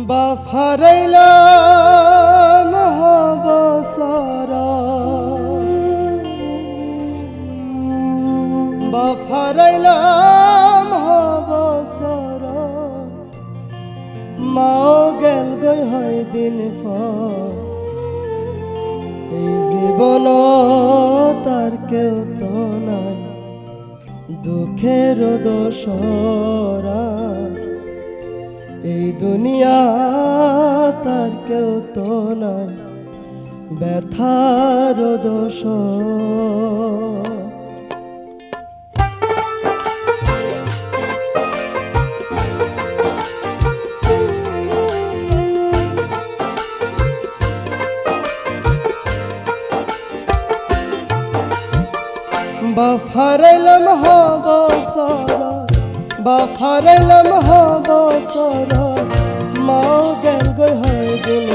বাফারাইলাম হবসরা বাফারাইলাম হবসরা মাও গেল গই হয় দিন এই জীবন তার কেউ তো নাই দুঃখের দোসরা এই দুনিয়া তার কেউ তো নাই ব্যথার দোষ বাফারাইলাম হবসরা বাফারাইলাম হবসরা মাও গেল গই হয় দিন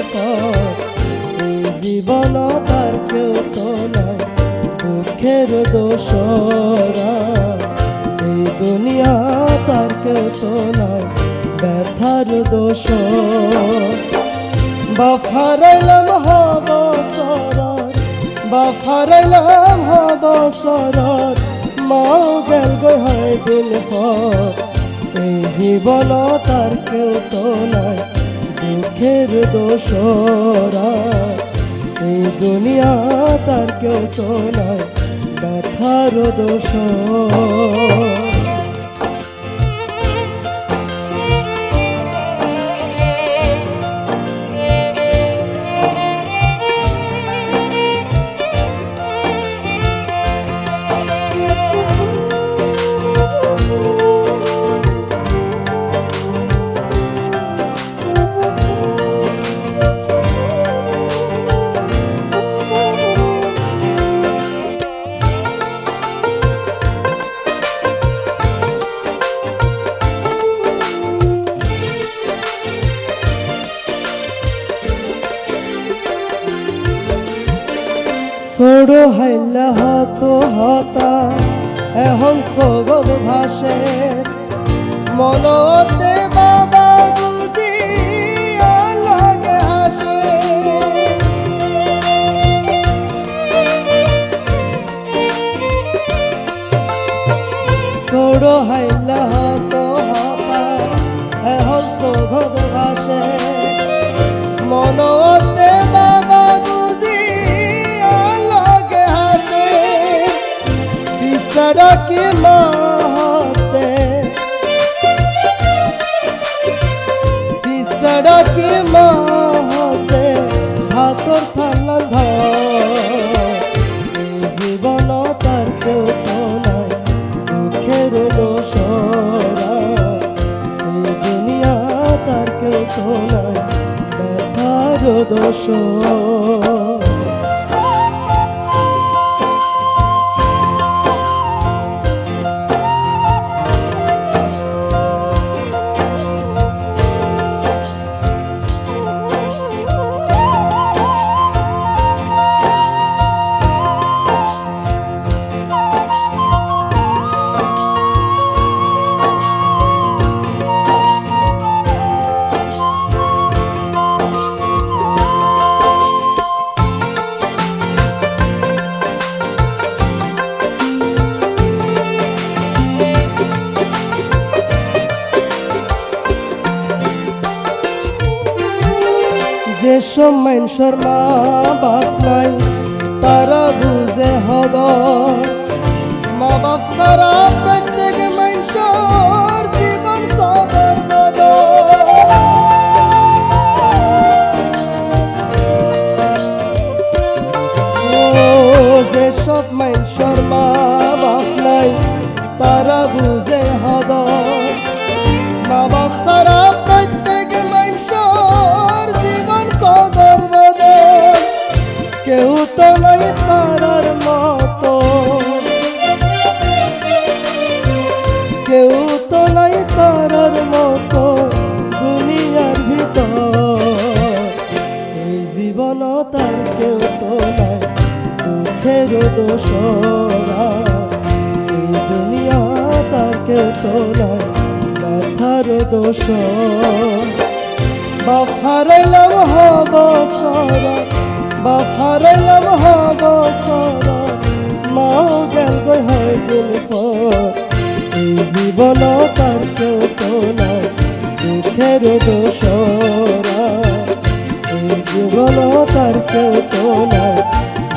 এই জীবন তার কেউ তো নাই দুঃখের দোসরা এই দুনিয়া তার কেউ তো নাই ব্যথার দোষ বাফারাইলাম হবসরা বাফারাইলাম হবসরা মাও গেল গই হয় দিন এই জীবন তার কেউ তো নাই দুঃখের দোসরা এই দুনিয়া তার কেউ তো নাই ব্যথার দোষ ছোড়ো হাইলা হতো হতা এখন সগদ ভাসে মনতে বাবা বুঝি লাগে হাসে ছোড়ো হাইলা হতো হতা এখন সগদ ভাসে মনতে বাবা सड़क माते सड़क माते भातर थाना जीवन तार केउ तो নাই দুঃখের দোসরা এই দুনিয়া তার কেউ তো নাই ব্যথার দোষ যেসব মানুষের মা বাপ নাই তারা বুঝে হদ মা বাপ ছাড়া প্রত্যেক মানুষের জীবন সদর বদ যেসব মানুষের মা বাপ নাই তারা বুঝে হদ মা বাপ ছাড়া প্রত্যেক কেউ তো নাই তারার মতো কেউ তো নাই তারার মতো দুনিয়ার ভিতর এই জীবন তার কেউ তো নাই দুঃখের দোসরা এই দুনিয়া তার কেউ তো নাই ব্যথার দোষ বাপ হারাইলাম হব সারা, বাপ হারাইলাম হব সারা, মাও গেল গই হয়ে গেল পর। এই জীবন তার কেউ তো নাই দুঃখের দোসরা, এই জীবন তার কেউ তো নাই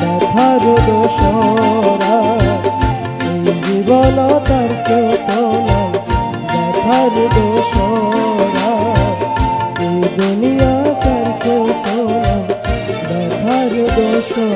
ব্যথার দোসরা, এই জীবন তার কেউ তো নাই ব্যথার দোসরা, এই দুনিয়া তার কেউ তো নাই ব্যথার দোসরা।